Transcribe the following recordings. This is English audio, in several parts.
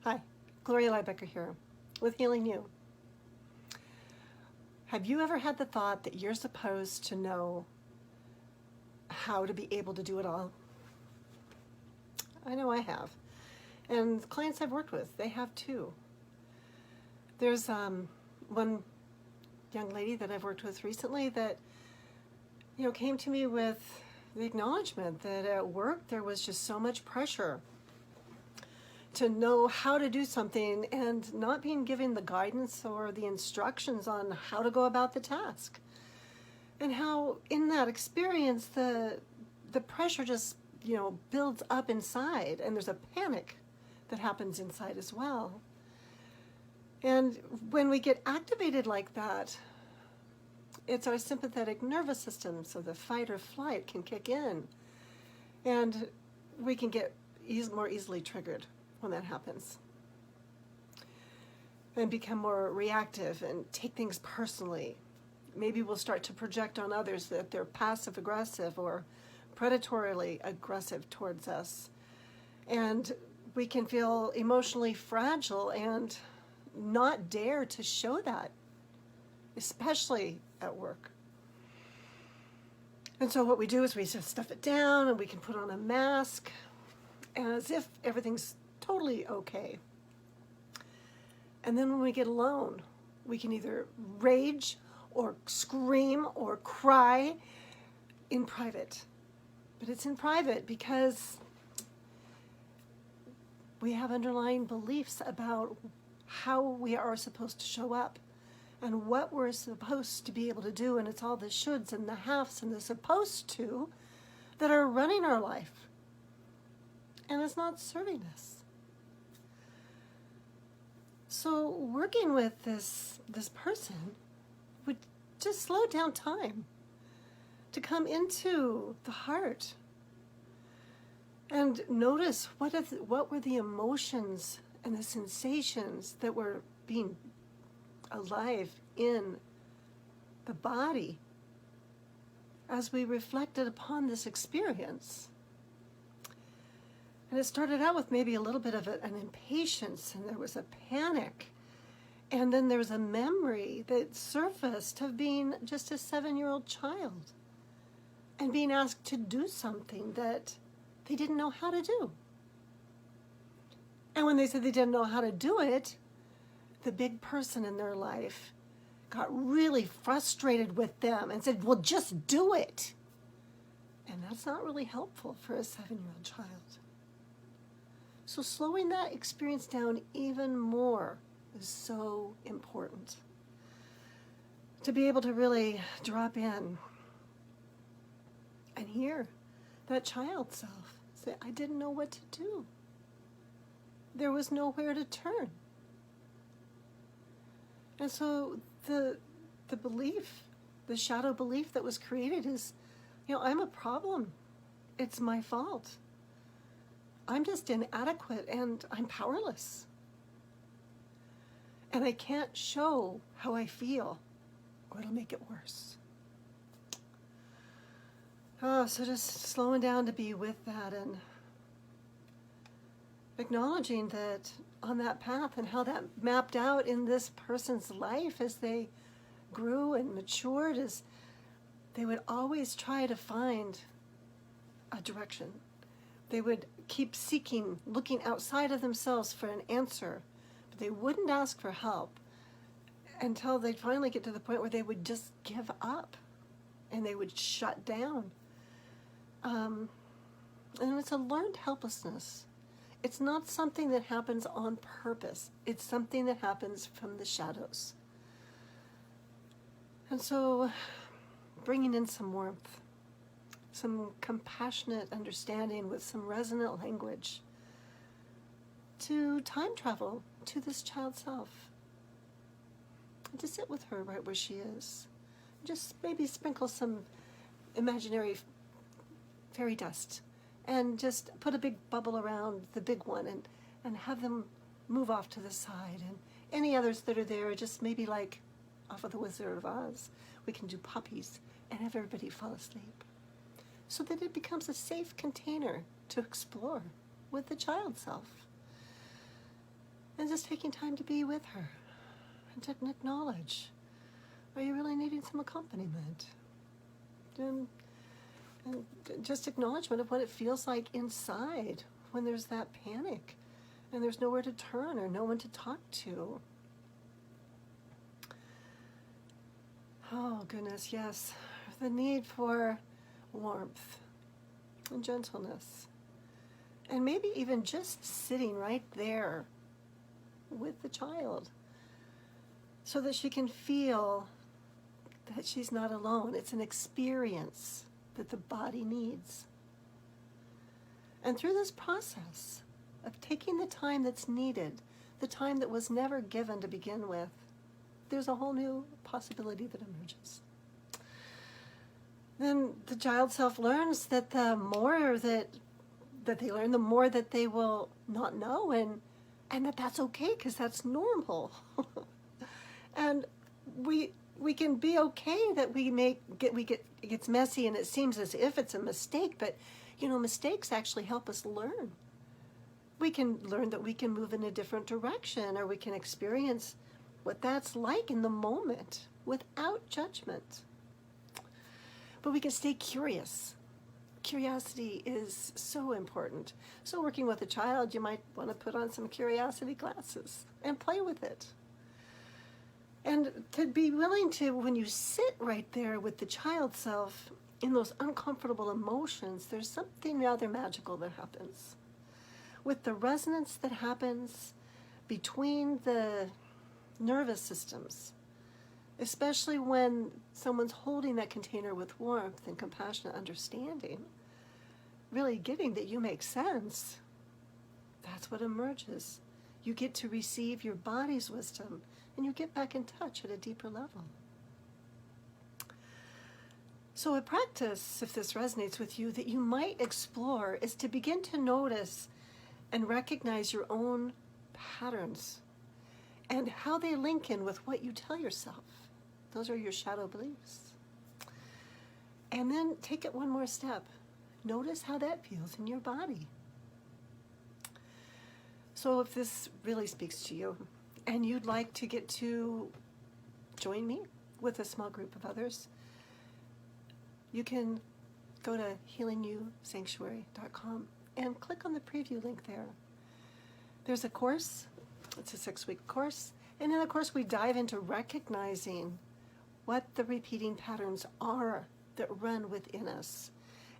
Hi, Gloria Lybecker here with Healing You. Have you ever had the thought that you're supposed to know how to be able to do it all? I know I have. And the clients I've worked with, they have too. There's one young lady that I've worked with recently that, came to me with the acknowledgement that at work there was just so much pressure to know how to do something and not being given the guidance or the instructions on how to go about the task. And how in that experience the pressure just, builds up inside, and there's a panic that happens inside as well. And when we get activated like that, it's our sympathetic nervous system, so the fight or flight can kick in, and we can get more easily triggered when that happens, and become more reactive and take things personally. Maybe we'll start to project on others that they're passive aggressive or predatorily aggressive towards us, and we can feel emotionally fragile and not dare to show that, especially at work. And so what we do is we just stuff it down, and we can put on a mask as if everything's totally okay. And then when we get alone, we can either rage or scream or cry in private. But it's in private because we have underlying beliefs about how we are supposed to show up and what we're supposed to be able to do. And it's all the shoulds and the haves and the supposed to that are running our life. And it's not serving us. So working with this person would just slow down time to come into the heart and notice what were the emotions and the sensations that were being alive in the body as we reflected upon this experience. And it started out with maybe a little bit of an impatience, and there was a panic. And then there was a memory that surfaced of being just a 7-year-old child and being asked to do something that they didn't know how to do. And when they said they didn't know how to do it, the big person in their life got really frustrated with them and said, well, just do it. And that's not really helpful for a 7-year-old child. So slowing that experience down even more is so important. To be able to really drop in and hear that child self say, I didn't know what to do. There was nowhere to turn. And so the belief, the shadow belief that was created is, I'm a problem. It's my fault. I'm just inadequate and I'm powerless. And I can't show how I feel or it'll make it worse. So just slowing down to be with that and acknowledging that on that path and how that mapped out in this person's life as they grew and matured is they would always try to find a direction. They would keep seeking, looking outside of themselves for an answer, but they wouldn't ask for help until they'd finally get to the point where they would just give up and they would shut down. And it's a learned helplessness. It's not something that happens on purpose. It's something that happens from the shadows. And so bringing in some warmth, some compassionate understanding with some resonant language to time travel to this child self. And to sit with her right where she is. Just maybe sprinkle some imaginary fairy dust and just put a big bubble around the big one and have them move off to the side. And any others that are there, just maybe like off of the Wizard of Oz, we can do puppies and have everybody fall asleep, so that it becomes a safe container to explore with the child self. And just taking time to be with her and to acknowledge, are you really needing some accompaniment? And just acknowledgement of what it feels like inside when there's that panic and there's nowhere to turn or no one to talk to. Oh, goodness, yes. The need for warmth and gentleness. And maybe even just sitting right there with the child so that she can feel that she's not alone. It's an experience that the body needs. And through this process of taking the time that's needed, the time that was never given to begin with, there's a whole new possibility that emerges. Then the child self learns that the more that they learn, the more that they will not know, and that's okay, because that's normal. And we can be okay that it gets messy and it seems as if it's a mistake, but mistakes actually help us learn. We can learn that we can move in a different direction, or we can experience what that's like in the moment without judgment. But we can stay curious. Curiosity is so important. So working with a child, you might want to put on some curiosity glasses and play with it. And to be willing to, when you sit right there with the child self in those uncomfortable emotions, there's something rather magical that happens. With the resonance that happens between the nervous systems, especially when someone's holding that container with warmth and compassionate understanding, really getting that you make sense, that's what emerges. You get to receive your body's wisdom, and you get back in touch at a deeper level. So a practice, if this resonates with you, that you might explore is to begin to notice and recognize your own patterns and how they link in with what you tell yourself. Those are your shadow beliefs. And then take it one more step. Notice how that feels in your body. So if this really speaks to you and you'd like to get to join me with a small group of others, you can go to healingyoursanctuary.com and click on the preview link there. There's a course. It's a 6-week course. And in the course, we dive into recognizing what the repeating patterns are that run within us.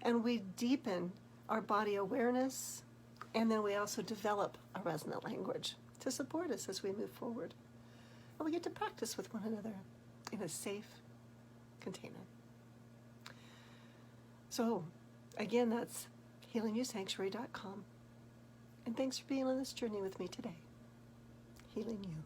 And we deepen our body awareness, and then we also develop a resonant language to support us as we move forward. And we get to practice with one another in a safe container. So, again, that's healingyoursanctuary.com. And thanks for being on this journey with me today. Healing you.